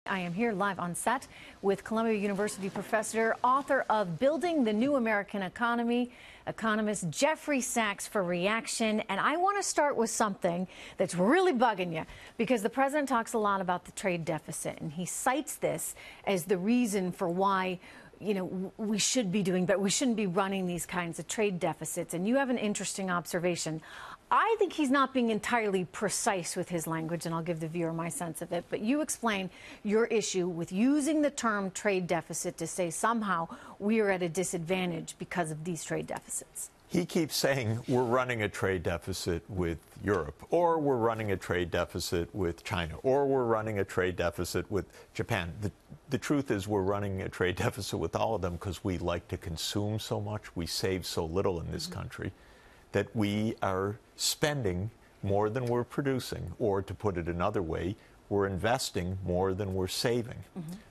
I am here live on set with Columbia University professor, author of Building the New American Economy, economist Jeffrey Sachs for reaction. And I want to start with something that's really bugging you, because the president talks a lot about the trade deficit, and he cites this as the reason for why we should be doing better. We shouldn't be running these kinds of trade deficits. And you have an interesting observation. I think he's not being entirely precise with his language, and I'll give the viewer my sense of it. But you explain your issue with using the term trade deficit to say somehow we are at a disadvantage because of these trade deficits. He keeps saying we're running a trade deficit with Europe, or we're running a trade deficit with China, or we're running a trade deficit with Japan. The truth is we're running a trade deficit with all of them because we like to consume so much, we save so little in this country, that we are spending more than we're producing, or to put it another way, we're investing more than we're saving.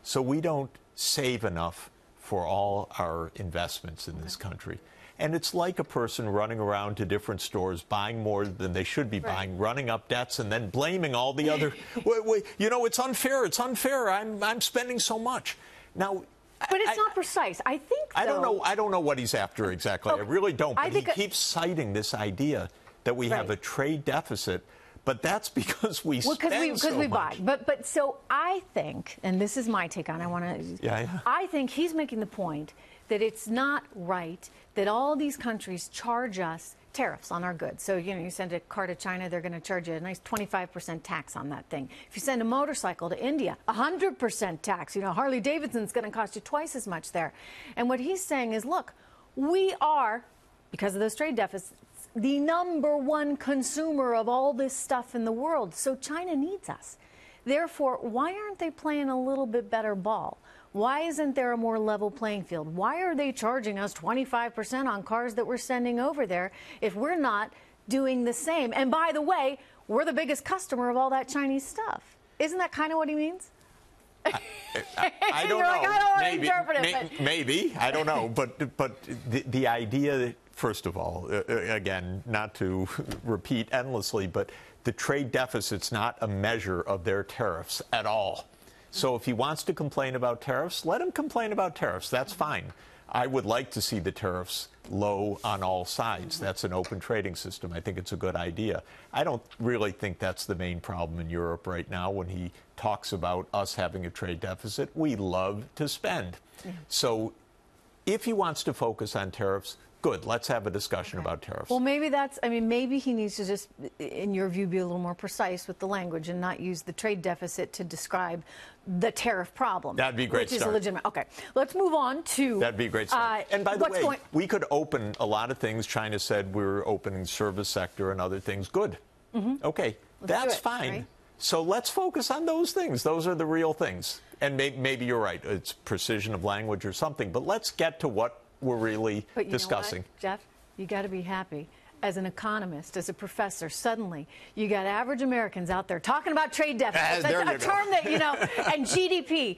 So we don't save enough for all our investments in this country. And it's like a person running around to different stores, buying more than they should be buying, running up debts, and then blaming all the other, it's unfair, it's unfair, I'm spending so much. Now, but it's not precise. I think, though, I don't know what he's after exactly. Okay. I really don't. But he keeps citing this idea that we have a trade deficit, but that's because we spend so much. Buy. But so I think, and this is my take on it, I think he's making the point that it's not right that all these countries charge us tariffs on our goods. So, you send a car to China, they're going to charge you a nice 25% tax on that thing. If you send a motorcycle to India, 100% tax. Harley Davidson's going to cost you twice as much there. And what he's saying is, look, we are, because of those trade deficits, the #1 consumer of all this stuff in the world. So China needs us. Therefore, why aren't they playing a little bit better ball? Why isn't there a more level playing field? Why are they charging us 25% on cars that we're sending over there if we're not doing the same? And by the way, we're the biggest customer of all that Chinese stuff. Isn't that kind of what he means? I don't know. Like, I don't want to interpret it. Maybe. I don't know. But the idea that, first of all, again, not to repeat endlessly, but the trade deficit's not a measure of their tariffs at all. So if he wants to complain about tariffs, let him complain about tariffs. That's fine. I would like to see the tariffs low on all sides. That's an open trading system. I think it's a good idea. I don't really think that's the main problem in Europe right now when he talks about us having a trade deficit. We love to spend. So if he wants to focus on tariffs, good. Let's have a discussion about tariffs. Well, maybe maybe he needs to just, in your view, be a little more precise with the language and not use the trade deficit to describe the tariff problem. That'd be a great start. Which is legitimate. Okay, let's move on to... That'd be a great start. And by the way, we could open a lot of things. China said we were opening the service sector and other things. Good. Okay, that's fine. Right? So let's focus on those things. Those are the real things. And maybe you're right. It's precision of language or something. But let's get to what we're really discussing. Know what, Jeff, you got to be happy. As an economist, as a professor, suddenly you got average Americans out there talking about trade deficits. That's a term that, and GDP.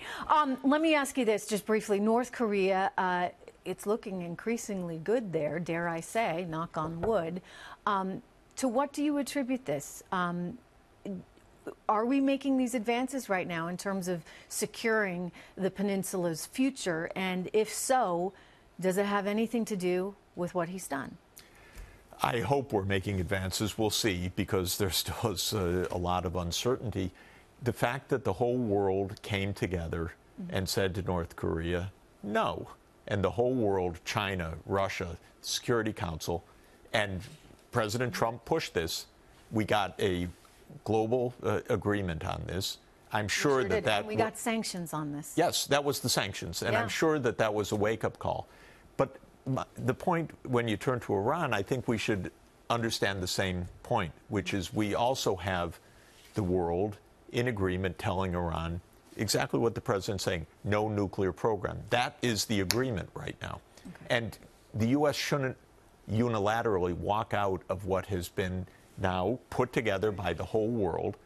Let me ask you this just briefly. North Korea, it's looking increasingly good there, dare I say, knock on wood. To what do you attribute this? Are we making these advances right now in terms of securing the peninsula's future? And if so, does it have anything to do with what he's done? I hope we're making advances. We'll see, because there still is a lot of uncertainty. The fact that the whole world came together and said to North Korea, no, and the whole world, China, Russia, Security Council, and President Trump pushed this, we got a global agreement on this. I'm sure that we got sanctions on this. Yes, that was the sanctions, and I'm sure that was a wake-up call. But the point, when you turn to Iran, I think we should understand the same point, which is we also have the world in agreement telling Iran exactly what the president's saying: no nuclear program. That is the agreement right now. And the U.S. shouldn't unilaterally walk out of what has been now put together by the whole world.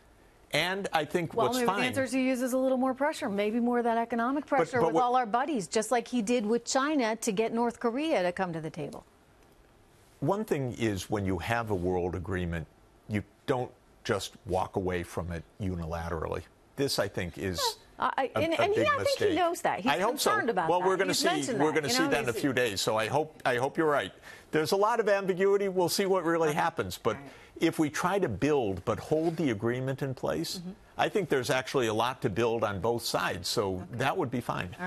And I think what's fine... Well, the answer is he uses a little more pressure, maybe more of that economic pressure with all our buddies, just like he did with China to get North Korea to come to the table. One thing is, when you have a world agreement, you don't just walk away from it unilaterally. This, I think, is I think he knows that. He's concerned about well, that. we're going to see. We're going to see that in a few days. So I hope you're right. There's a lot of ambiguity. We'll see what really happens. But if we try to build but hold the agreement in place, I think there's actually a lot to build on both sides. So that would be fine.